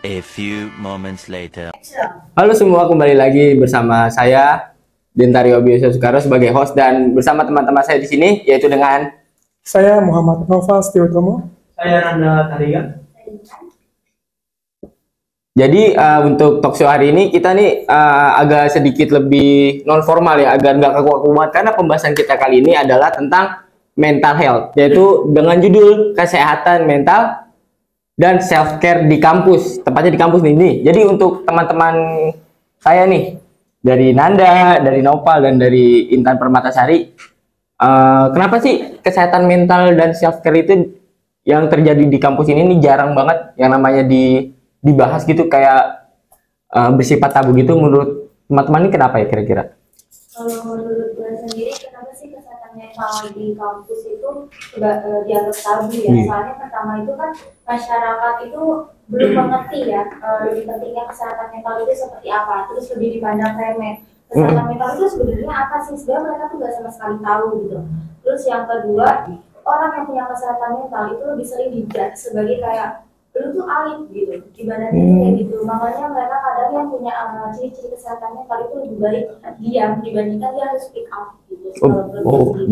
A few moments later. Halo semua, kembali lagi bersama saya Dentario Biasa Sukaro sebagai host dan bersama teman-teman saya di sini yaitu dengan saya Muhammad Nova Setiotomo. Saya Nanda Tarigan. Jadi untuk talk show hari ini kita nih agak sedikit lebih non formal ya, agar nggak kaku-kaku banget karena pembahasan kita kali ini adalah tentang mental health, yaitu dengan judul kesehatan mental dan self care di kampus, tepatnya di kampus nih. Jadi untuk teman-teman saya nih dari Nanda, dari Nopal dan dari Intan Permatasari, kenapa sih kesehatan mental dan self care itu yang terjadi di kampus ini jarang banget yang namanya dibahas gitu, kayak bersifat tabu gitu. Menurut teman-teman ini kenapa ya kira-kira? Kalau menurut gue sendiri, kenapa sih kesehatan mental di kampus itu dianggap tabu ya? Soalnya pertama itu kan masyarakat itu belum mengerti ya, lebih pentingnya kesehatan mental itu seperti apa, terus lebih dipandang remeh. Kesehatan mental itu sebenarnya apa sih? Sebenarnya mereka tuh gak sama sekali tahu gitu. Terus yang kedua, orang yang punya kesehatan mental itu lebih sering dijudge sebagai kayak lu tuh aib gitu, ibaratnya kayak gitu. Makanya mereka kadang yang punya ciri-ciri kesehatan mental itu lebih baik diam dibandingkan dia harus speak up gitu.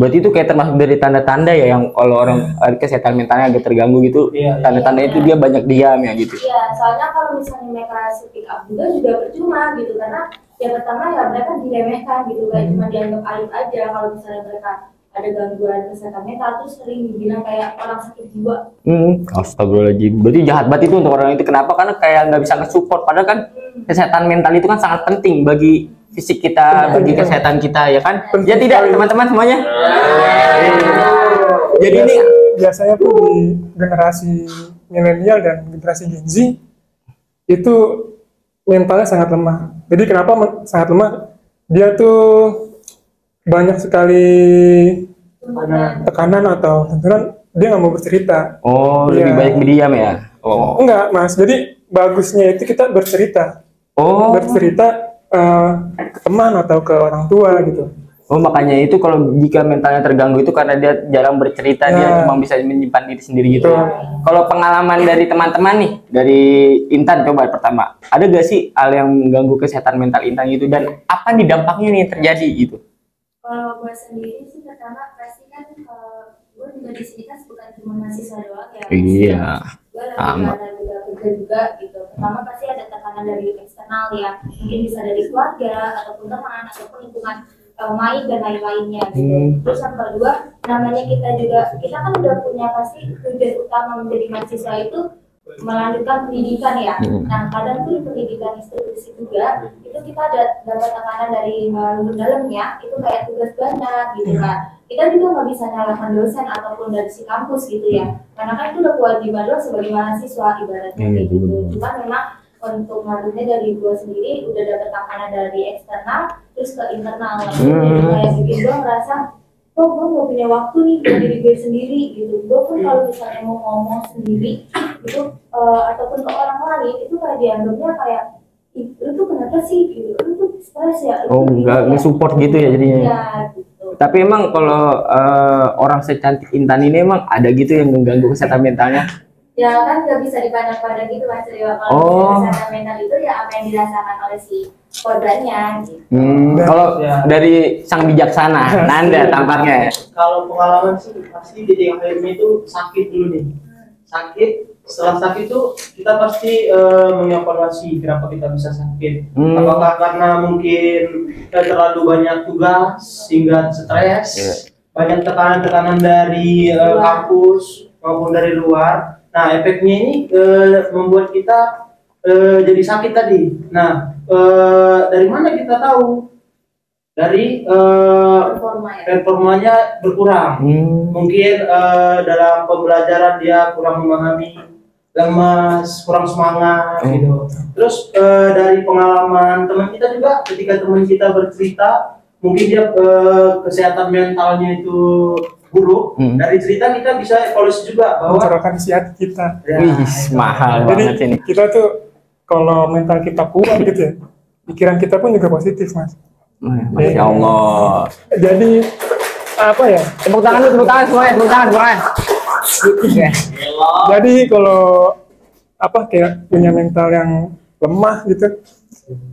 Berarti itu kayak termasuk dari tanda-tanda ya, yang kalau orang kesehatan mentalnya agak terganggu gitu, tanda-tanda itu dia banyak diam ya gitu. Iya, soalnya kalau misalnya mereka speak up juga percuma gitu, karena yang pertama ya mereka diremehkan gitu, kayak cuma dianggap aib aja. Kalau misalnya mereka ada gangguan kesehatan mental terus sering dibilang kayak orang sakit jiwa. Astagfirullahaladzim. Berarti jahat banget itu untuk orang itu. Kenapa? Karena kayak nggak bisa nge-support. Padahal kan kesehatan mental itu kan sangat penting bagi fisik kita, bagi kesehatan kita, ya kan? Ya tidak, teman-teman semuanya. Jadi ini biasanya tuh di generasi milenial dan generasi Gen Z itu mentalnya sangat lemah. Jadi kenapa sangat lemah? Dia tuh banyak sekali tekanan atau tenturan, dia nggak mau bercerita. Lebih baik berdiam ya? Enggak mas, jadi bagusnya itu kita bercerita. Bercerita ke teman atau ke orang tua gitu. Makanya itu kalau jika mentalnya terganggu itu karena dia jarang bercerita, dia cuma bisa menyimpan diri sendiri gitu. Kalau pengalaman dari teman-teman nih, dari Intan coba pertama, ada gak sih hal yang mengganggu kesehatan mental Intan gitu, dan apa nih dampaknya nih yang terjadi gitu? Kalau gue sendiri sih pertama pasti kan gue juga di sini kan bukan cuma mahasiswa doang ya. Iya. Gue ada kerja juga gitu. Pertama pasti ada tekanan dari eksternal ya, mungkin bisa dari keluarga ataupun teman ataupun lingkungan main dan lain-lainnya gitu. Terus yang kedua, namanya kita kan udah punya pasti tujuan utama menjadi mahasiswa itu melanjutkan pendidikan ya. Nah kadang tuh pendidikan institusi juga itu kita dapat tekanan dari luar dalam ya, itu kayak tugas banyak gitu kan. Kita juga nggak bisa nyalahkan dosen ataupun dari si kampus gitu ya, karena kan itu udah kewajiban lo sebagai mahasiswa ibaratnya kayak gitu. Cuma memang untuk ngaruhnya dari gue sendiri udah dapat tekanan dari eksternal terus ke internal. Jadi kayak bikin gue ngerasa kok gue gak punya waktu nih buat diri gue sendiri gitu. Gue pun kalau misalnya mau ngomong sendiri itu ataupun ke orang lain itu kayak dianggapnya kayak lu tuh kenapa sih gitu, lu tuh stres ya. Nggak nge-support gitu ya jadinya. Iya gitu. Tapi emang kalau orang secantik Intan ini emang ada gitu yang mengganggu kesehatan mentalnya? Ya kan nggak bisa dipandang-pandang gitu Mas Rio. Kalau kesehatan mental itu ya apa yang dirasakan oleh si korbannya gitu. Kalau dari sang bijaksana Nanda tampaknya ya. Kalau pengalaman sih pasti di akhirnya itu sakit dulu nih. Sakit, setelah sakit itu kita pasti mengevaluasi kenapa kita bisa sakit. Apakah karena mungkin terlalu banyak tugas sehingga stres, banyak tekanan-tekanan dari kampus maupun dari luar. Nah, efeknya ini membuat kita jadi sakit tadi. Nah, dari mana kita tahu? Dari performanya berkurang. Mungkin dalam pembelajaran dia kurang memahami, lemas, kurang semangat gitu. Terus dari pengalaman teman kita juga, ketika teman kita bercerita, mungkin dia kesehatan mentalnya itu buruk. Dari cerita kita bisa evaluasi juga bahwa mencerahkan isi hati kita. Mahal banget ini. Kita tuh kalau mental kita kuat gitu ya, pikiran kita pun juga positif mas. Masya Allah. Jadi apa ya? Tepuk tangan semuanya, tepuk tangan semuanya. Jadi kalau apa kayak punya mental yang lemah gitu.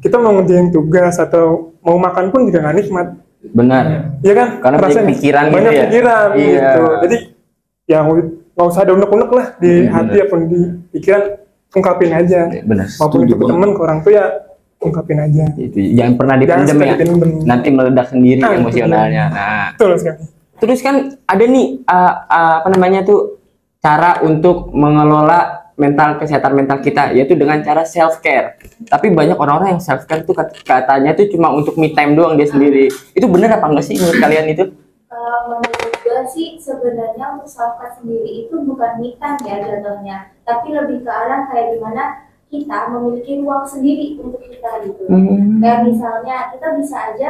Kita mau ngerjain tugas atau mau makan pun juga nggak nikmat. Benar. Iya kan? Karena banyak Rasanya pikiran gitu banyak ya? pikiran Iya. gitu. Jadi ya nggak usah ada unek-unek lah di hati benar. ataupun di pikiran, ungkapin aja. Benar. Maupun Setuju itu ke banget. teman, ke orang tua ya ungkapin aja. Itu jangan pernah Jangan dipendam suka ya. dipendam. Nanti meledak sendiri Ah, itu emosionalnya. Nah, Betul sekali. terus kan ada nih apa namanya tuh cara untuk mengelola kesehatan mental kita, yaitu dengan cara self care. Tapi banyak orang-orang yang self care tuh katanya tuh cuma untuk me time doang dia sendiri. Itu benar apa enggak sih menurut kalian itu? Kalau menurut gue sih sebenarnya untuk self care sendiri itu bukan me time ya jatuhnya, tapi lebih ke arah kayak gimana kita memiliki ruang sendiri untuk kita gitu. Kayak misalnya kita bisa aja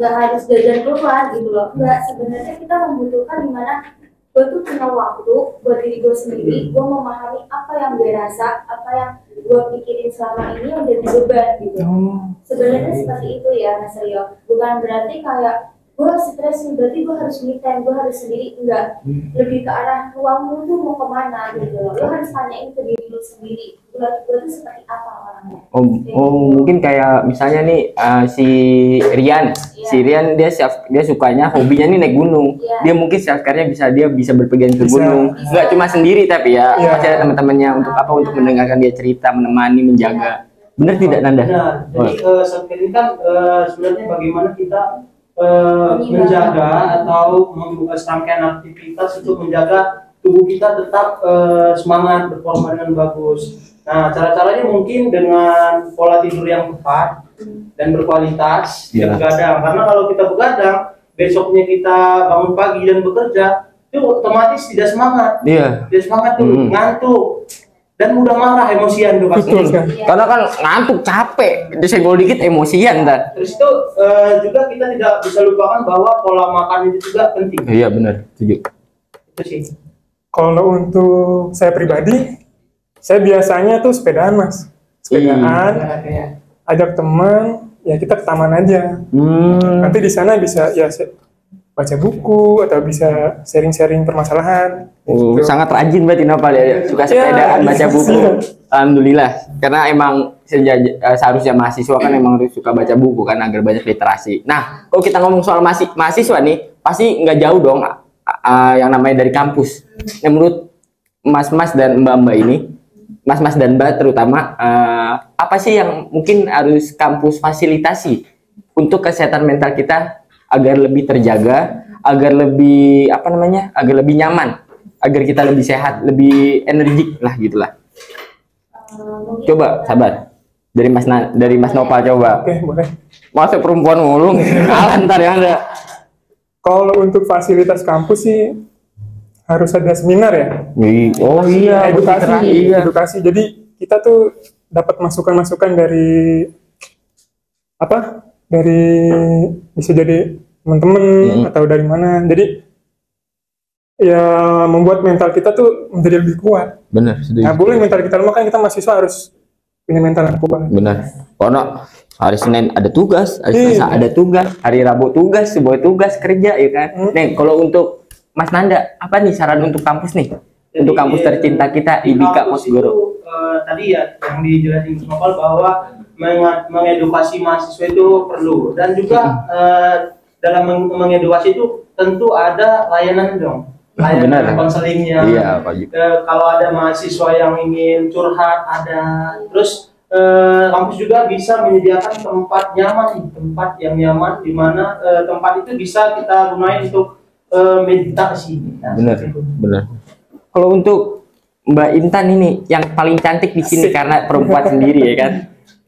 nggak harus jajan keluar gitu loh. Nggak, sebenarnya kita membutuhkan dimana gue tuh punya waktu buat diri gue sendiri, gue memahami apa yang gue rasa, apa yang gue pikirin selama ini yang jadi beban gitu. Sebenarnya seperti itu ya Mas Rio, bukan berarti kayak gue stres nih, berarti gue harus me time, gue harus sendiri, enggak. Lebih ke arah ruangmu tuh mau kemana gitu loh, lo harus tanyain ke diri lo sendiri, gue tuh seperti apa orangnya. Mungkin kayak misalnya nih si Rian, dia sukanya hobinya nih naik gunung. Iya. Dia mungkin self care-nya dia bisa berpergian ke Bisa. gunung. Nggak cuma sendiri tapi ya Iya. masih ada teman-temannya untuk apa? Untuk mendengarkan dia cerita, menemani, menjaga. Bener tidak Nanda? Benar. Jadi self care ini kan sebenarnya bagaimana kita menjaga atau membuka serangkaian aktivitas untuk menjaga tubuh kita tetap semangat, performa dengan bagus. Nah, cara-caranya mungkin dengan pola tidur yang tepat dan berkualitas, Iya. tidak begadang. Karena kalau kita begadang, besoknya kita bangun pagi dan bekerja, itu otomatis tidak semangat. Iya. Tidak semangat tuh, ngantuk dan mudah marah, emosian tuh pasti. Betul sekali. Karena kan ngantuk, capek, disenggol dikit emosian dah. Terus itu juga kita tidak bisa lupakan bahwa pola makan itu juga penting. Iya benar, setuju. Itu sih. Kalau untuk saya pribadi, saya biasanya tuh sepedaan Mas. Sepedaan, ajak teman, ya kita ke taman aja. Nanti di sana bisa ya baca buku atau bisa sharing-sharing permasalahan. Gitu. Sangat rajin berarti Nopal ya, suka sepedaan, Iya, baca iya. buku. Alhamdulillah, karena emang seharusnya mahasiswa kan emang harus suka baca buku kan agar banyak literasi. Nah, kalau kita ngomong soal mahasiswa nih, pasti nggak jauh dong yang namanya dari kampus. Yang menurut mas-mas dan mbak-mbak ini, mas-mas dan mbak terutama, apa sih yang mungkin harus kampus fasilitasi untuk kesehatan mental kita agar lebih terjaga, agar lebih agar lebih nyaman, agar kita lebih sehat, lebih energik lah gitulah. Coba sabar dari Mas Nopal coba. Oke, boleh. Masa perempuan ngulung, ntar ya Anda. Kalau untuk fasilitas kampus sih harus ada seminar ya. Oh iya, Edukasi, iya. edukasi. Jadi kita tuh dapat masukan-masukan dari dari bisa jadi teman-teman atau dari mana. Jadi ya membuat mental kita tuh menjadi lebih kuat. Benar, setuju. Nah, boleh mental kita lemah kan kita mahasiswa harus punya mental yang kuat. Benar. Karena hari Senin ada tugas, hari Selasa Iya. ada tugas, hari Rabu tugas, sebuah tugas kerja ya kan. Nih, kalau untuk Mas Nanda, apa nih saran untuk kampus nih? Untuk kampus tercinta kita IBK kampus Posgoro. itu, tadi ya yang dijelasin Mas Nopal bahwa mengedukasi mahasiswa itu perlu, dan juga dalam mengedukasi itu tentu ada layanan dong, layanan Benar. konselingnya. Iya, wajib. Kalau ada mahasiswa yang ingin curhat ada, terus kampus juga bisa menyediakan tempat nyaman nih, tempat yang nyaman di mana tempat itu bisa kita gunakan untuk meditasi. Nah, Benar, seperti itu. benar. Kalau untuk Mbak Intan ini yang paling cantik di sini karena perempuan sendiri ya kan.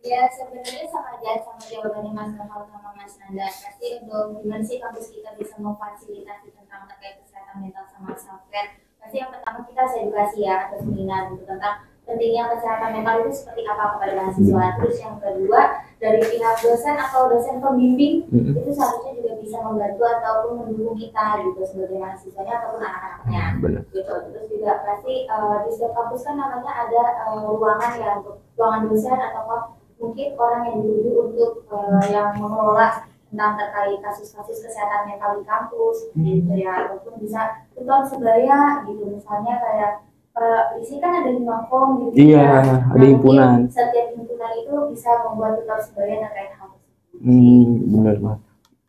Ya sebenarnya sama aja sama jawabannya Mas Nopal sama Mas Nanda. Pasti untuk gimana sih kampus kita bisa memfasilitasi tentang terkait kesehatan mental sama self care. Pasti yang pertama kita edukasi ya atau seminar gitu tentang pentingnya kesehatan mental itu seperti apa kepada mahasiswa. Terus yang kedua dari pihak dosen atau dosen pembimbing itu seharusnya juga bisa membantu ataupun mendukung kita gitu sebagai mahasiswanya ataupun anak-anaknya. Benar. Gitu. Terus juga pasti di setiap kampus kan namanya ada ruangan ya untuk ruangan dosen atau mungkin orang yang dituju untuk yang mengelola tentang terkait kasus-kasus kesehatan mental di kampus gitu ya, ataupun bisa tutor sebaya gitu misalnya kayak di sini kan ada 5 form gitu. Iya, ya. ada mungkin himpunan. Setiap himpunan itu bisa membuat tutor sebagainya terkait hal tersebut. Benar banget.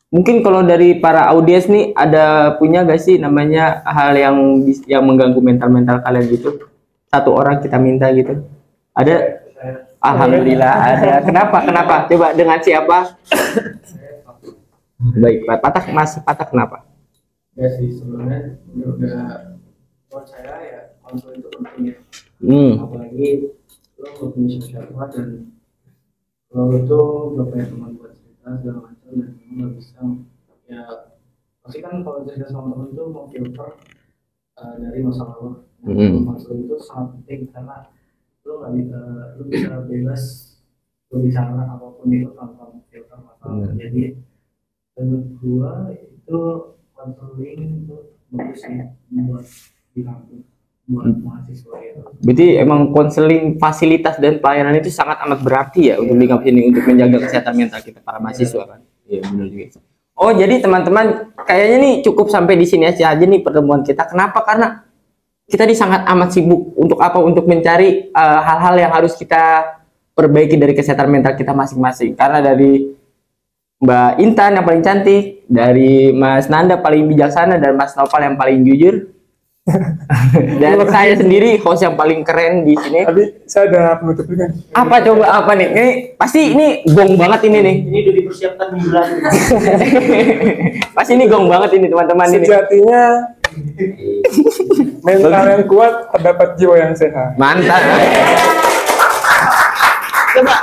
Mungkin kalau dari para audiens nih ada punya gak sih namanya hal yang mengganggu mental kalian gitu? Satu orang kita minta gitu. Ada? Alhamdulillah ada. Kenapa? Coba dengan siapa? Baik, Pak. Patah kenapa? Ya sih sebenarnya udah buat saya ya konsul itu penting ya. Apalagi lo nggak punya siapa dan lo itu nggak punya teman buat cerita segala macam dan lo nggak bisa ya pasti kan kalau cerita sama teman itu mau filter dari masa lalu. Konsul itu sangat penting karena lo nggak bisa lo bisa bebas berbicara apapun itu tanpa filter masalah. Jadi menurut gua itu konseling itu bagus sih buat di kampus buat mahasiswa itu. Berarti emang konseling, fasilitas dan pelayanan itu sangat amat berarti ya untuk di kampus ini untuk menjaga kesehatan mental kita para mahasiswa kan. Iya benar juga. Oh jadi teman-teman kayaknya nih cukup sampai di sini aja nih pertemuan kita. Kenapa? Karena kita ini sangat amat sibuk untuk apa? Untuk mencari hal-hal yang harus kita perbaiki dari kesehatan mental kita masing-masing. Karena dari Mbak Intan yang paling cantik, dari Mas Nanda paling bijaksana, dan Mas Nopal yang paling jujur, dan saya sendiri host yang paling keren di sini. Tapi saya ada penutup juga. Apa coba apa nih? Ini pasti ini gong banget ini nih. Ini udah dipersiapkan minggu lalu. Pasti ini gong banget ini teman-teman ini. Sejatinya mental yang kuat terdapat jiwa yang sehat. Mantap. Coba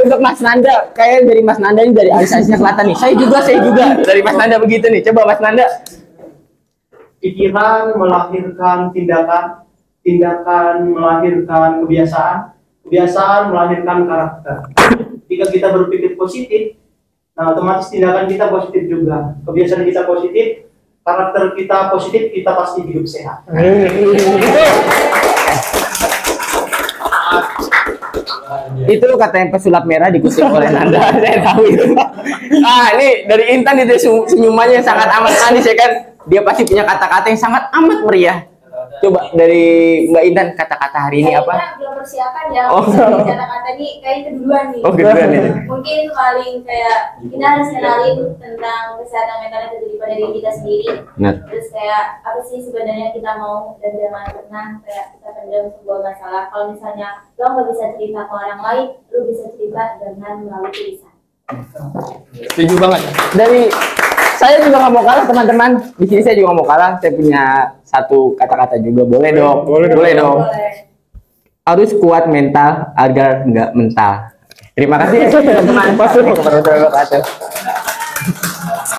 untuk Mas Nanda, kayak dari Mas Nanda ini dari alis-alisnya kelihatan nih. Saya juga dari Mas Nanda begitu nih. Coba Mas Nanda. Pikiran melahirkan tindakan, tindakan melahirkan kebiasaan, kebiasaan melahirkan karakter. Jika kita berpikir positif, nah otomatis tindakan kita positif juga. Kebiasaan kita positif, karakter kita positif, kita pasti hidup sehat. Itu katanya pesulap merah dikutip oleh Nanda. Saya tahu itu. Ini dari Intan itu senyumannya sangat amat manis ya kan. Dia pasti punya kata-kata yang sangat amat meriah. Coba dari Mbak Intan kata-kata hari ini apa? Kayaknya belum persiapan ya. Oh. Kata-kata ini kayak keduluan nih. Oh, keduluan nih. Mungkin paling kayak kita harus kenalin tentang kesehatan mental yang terjadi pada diri kita sendiri. Nah. Terus kayak apa sih sebenarnya kita mau dan jangan pernah kayak kita pendam sebuah masalah. Kalau misalnya lo nggak bisa cerita ke orang lain, lo bisa cerita dengan melalui tulisan. Setuju banget. Dari saya juga nggak mau kalah teman-teman. Di sini saya juga nggak mau kalah. Saya punya satu kata-kata juga. Boleh dong. Boleh dong. Boleh. Harus kuat mental agar nggak mental. Terima kasih teman-teman. Warahmatullahi wabarakatuh.